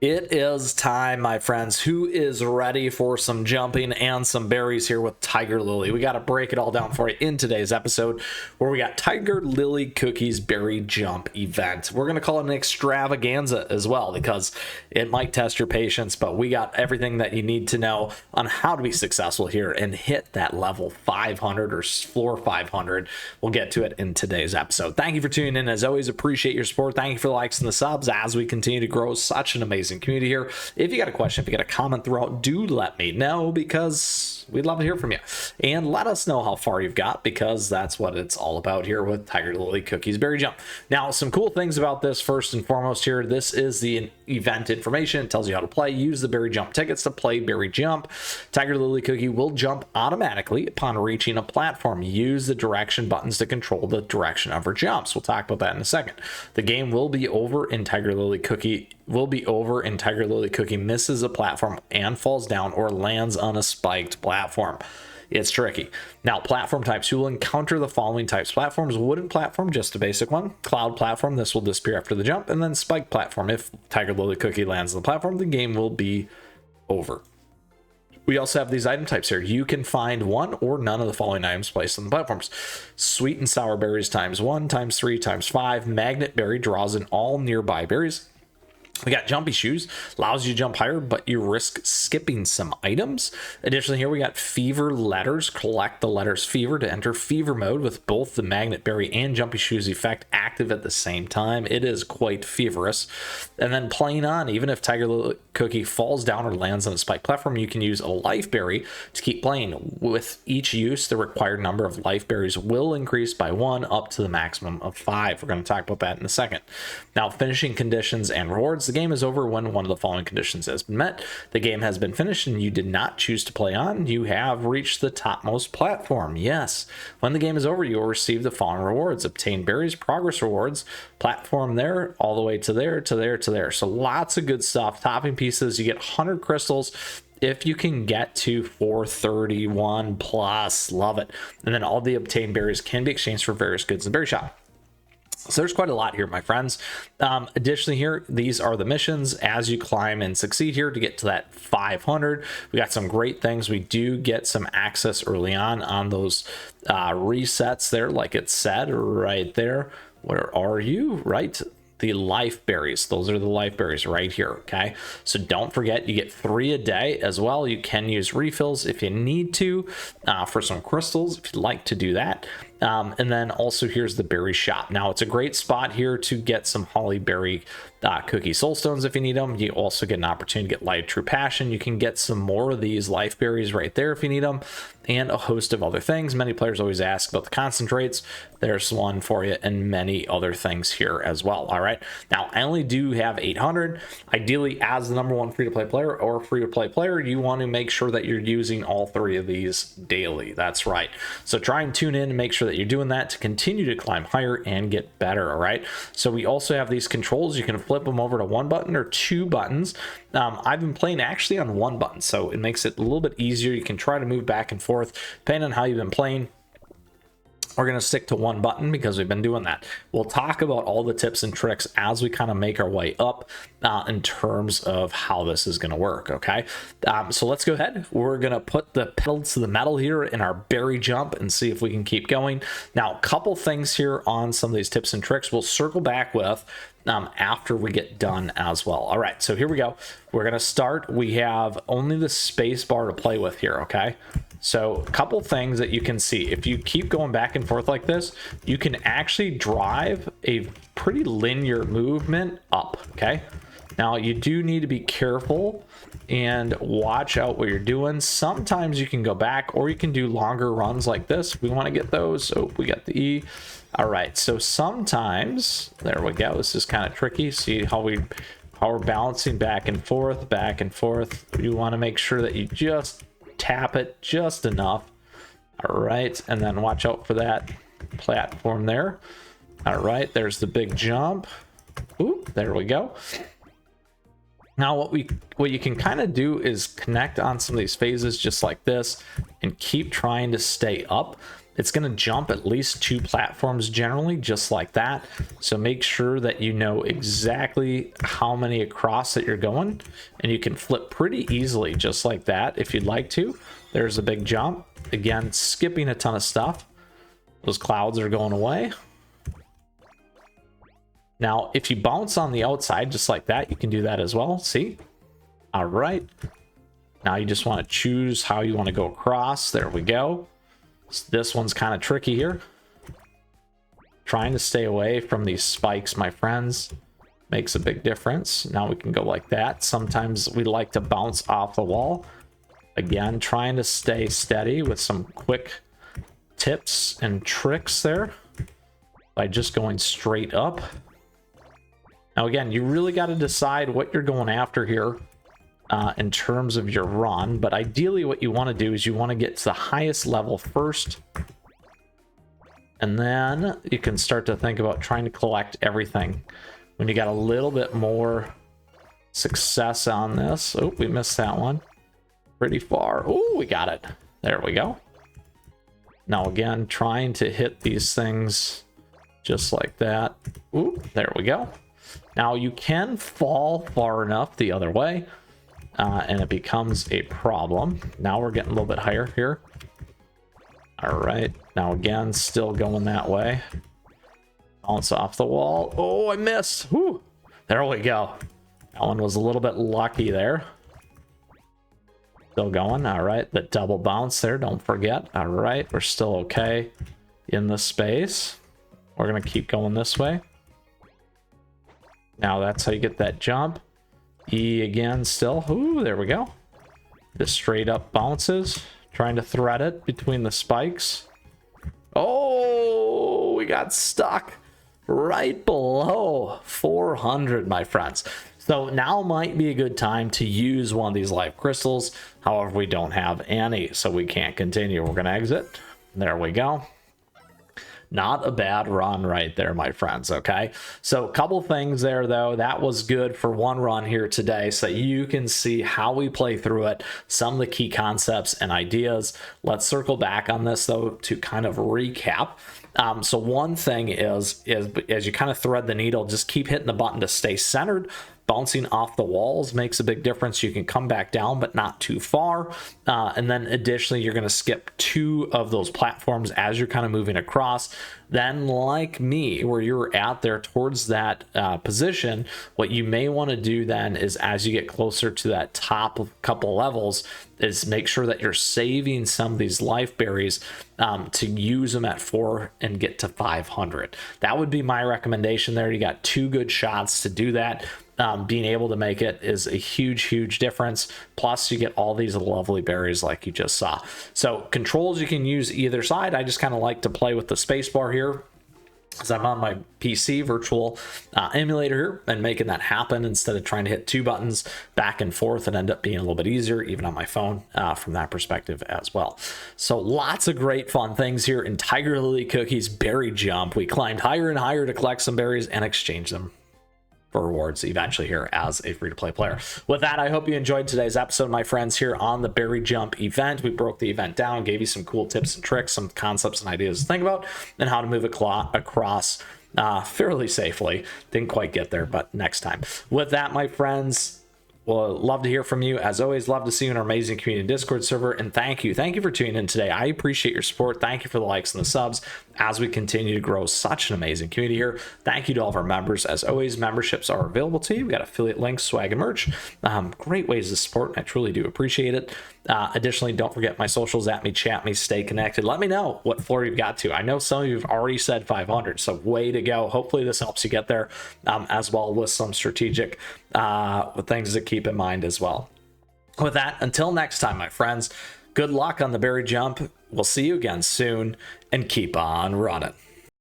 It is time, my friends. Who is ready for some jumping and some berries here with Tiger Lily? We got to break it all down for you in today's episode, where we got Tiger Lily Cookies Berry Jump event. We're going to call it an extravaganza as well, because it might test your patience, but we got everything that you need to know on how to be successful here and hit that level 500 or floor 500. We'll get to it in today's episode. Thank you for tuning in. As always, appreciate your support. Thank you for the likes and the subs as we continue to grow such an amazing community here. If you got a question, if you got a comment throughout, do let me know, because we'd love to hear from you. And let us know how far you've got, because that's what it's all about here with Tiger Lily Cookies Berry Jump. Now, some cool things about this. First and foremost here, this is the event information. It tells you how to play. Use the Berry Jump tickets to play Berry Jump. Tiger Lily Cookie will jump automatically upon reaching a platform. Use the direction buttons to control the direction of her jumps. We'll talk about that in a second. The game will be over in Tiger Lily Cookie misses a platform and falls down or lands on a spiked platform. It's tricky. Now, platform types. You will encounter the following types. Platforms: wooden platform, just a basic one. Cloud platform, this will disappear after the jump. And then spike platform. If Tiger Lily Cookie lands on the platform, the game will be over. We also have these item types here. You can find one or none of the following items placed on the platforms. Sweet and sour berries ×1, ×3, ×5. Magnet berry draws in all nearby berries. We got jumpy shoes, allows you to jump higher, but you risk skipping some items. Additionally, here we got fever letters. Collect the letters fever to enter fever mode with both the magnet berry and jumpy shoes effect active at the same time. It is quite feverous. And then playing on, even if Tiger Lily Cookie falls down or lands on a spike platform, you can use a life berry to keep playing. With each use, the required number of life berries will increase by 1 up to the maximum of 5. We're going to talk about that in a second. Now, finishing conditions and rewards. The game is over when one of the following conditions has been met. The game has been finished and you did not choose to play on. You have reached the topmost platform. Yes. When the game is over, you will receive the following rewards. Obtain berries, progress rewards, platform there, all the way to there, to there, to there. So lots of good stuff. Topping pieces, you get 100 crystals if you can get to 431 plus. Love it. And then all the obtained berries can be exchanged for various goods in the berry shop. So there's quite a lot here, my friends. Additionally here, these are the missions as you climb and succeed here to get to that 500. We got some great things. We do get some access early on those resets there, like it said right there. Where are you? Right? The life berries. Those are the life berries right here. Okay, so don't forget, you get 3 a day as well. You can use refills if you need to for some crystals if you'd like to do that. And then also here's the berry shop. Now, it's a great spot here to get some Hollyberry cookie soul stones if you need them. You also get an opportunity to get light true passion. You can get some more of these life berries right there if you need them, and a host of other things. Many players always ask about the concentrates. There's one for you, and many other things here as well. All right, now I only do have 800. Ideally, as the #1 free-to-play player or free-to-play player, you want to make sure that you're using all 3 of these daily. That's right. So try and tune in and make sure that you're doing that to continue to climb higher and get better. All right, so we also have these controls. You can flip them over to 1 button or 2 buttons. I've been playing actually on 1 button, so it makes it a little bit easier. You can try to move back and forth depending on how you've been playing. We're going to stick to 1 button because we've been doing that. We'll talk about all the tips and tricks as we kind of make our way up in terms of how this is going to work. Okay, so let's go ahead. We're going to put the pedal to the metal here in our berry jump and see if we can keep going. Now, a couple things here on some of these tips and tricks we'll circle back with after we get done as well. All right, so here we go. We're going to start. We have only the space bar to play with here. Okay, so a couple things that you can see. If you keep going back and forth like this, you can actually drive a pretty linear movement up. Okay, now you do need to be careful and watch out what you're doing. Sometimes you can go back, or you can do longer runs like this. We want to get those. So we got the E. All right, so sometimes, there we go. This is kind of tricky. See how we're balancing back and forth, back and forth. You want to make sure that you just tap it just enough. All right, and then watch out for that platform there. All right, there's the big jump. Ooh, there we go. Now what you can kind of do is connect on some of these phases just like this and keep trying to stay up. It's going to jump at least 2 platforms generally, just like that. So make sure that you know exactly how many across that you're going, and you can flip pretty easily just like that if you'd like to. There's a big jump. Again, skipping a ton of stuff. Those clouds are going away. Now, if you bounce on the outside just like that, you can do that as well. See? All right. Now you just want to choose how you want to go across. There we go. So this one's kind of tricky here. Trying to stay away from these spikes, my friends, makes a big difference. Now we can go like that. Sometimes we like to bounce off the wall. Again, trying to stay steady with some quick tips and tricks there by just going straight up. Now, again, you really got to decide what you're going after here in terms of your run. But ideally, what you want to do is you want to get to the highest level first. And then you can start to think about trying to collect everything. When you got a little bit more success on this. Oh, we missed that one. Pretty far. Oh, we got it. There we go. Now, again, trying to hit these things just like that. Ooh, there we go. Now you can fall far enough the other way, and it becomes a problem. Now we're getting a little bit higher here. All right. Now again, still going that way. Bounce off the wall. Oh, I missed. Whew. There we go. That one was a little bit lucky there. Still going. All right. The double bounce there. Don't forget. All right. We're still okay in the space. We're going to keep going this way. Now that's how you get that jump. E again still. Ooh, there we go. Just straight up bounces. Trying to thread it between the spikes. Oh, we got stuck right below 400, my friends. So now might be a good time to use one of these life crystals. However, we don't have any, so we can't continue. We're going to exit. There we go. Not a bad run right there, my friends. Okay, so a couple things there though. That was good for one run here today, so that you can see how we play through it, some of the key concepts and ideas. Let's circle back on this though to kind of recap. So one thing is as you kind of thread the needle, just keep hitting the button to stay centered. Bouncing off the walls makes a big difference. You can come back down, but not too far. And then additionally, you're going to skip 2 of those platforms as you're kind of moving across. Then, like me, where you're at there towards that position, what you may want to do then is as you get closer to that top couple levels, is make sure that you're saving some of these life berries to use them at 4 and get to 500. That would be my recommendation there. You got 2 good shots to do that. Being able to make it is a huge difference. Plus you get all these lovely berries like you just saw. So controls, you can use either side. I just kind of like to play with the space bar here as I'm on my PC virtual emulator here and making that happen instead of trying to hit 2 buttons back and forth, and end up being a little bit easier even on my phone from that perspective as well. So lots of great fun things here in Tiger Lily Cookie's berry jump. We climbed higher and higher to collect some berries and exchange them for rewards eventually here as a free-to-play player. With that, I hope you enjoyed today's episode, my friends, here on the Berry Jump event. We broke the event down, gave you some cool tips and tricks, some concepts and ideas to think about, and how to move across fairly safely. Didn't quite get there, but next time. With that, my friends, well, love to hear from you. As always, love to see you in our amazing community Discord server. And thank you for tuning in today. I appreciate your support. Thank you for the likes and the subs as we continue to grow such an amazing community here. Thank you to all of our members. As always, memberships are available to you. We got affiliate links, swag, and merch. Great ways to support. I truly do appreciate it. Additionally, don't forget my socials, at me, chat me, stay connected. Let me know what floor you've got to. I know some of you have already said 500, so way to go. Hopefully this helps you get there, as well with some strategic things to keep in mind as well. With that, until next time, my friends, good luck on the berry jump. We'll see you again soon, and keep on running.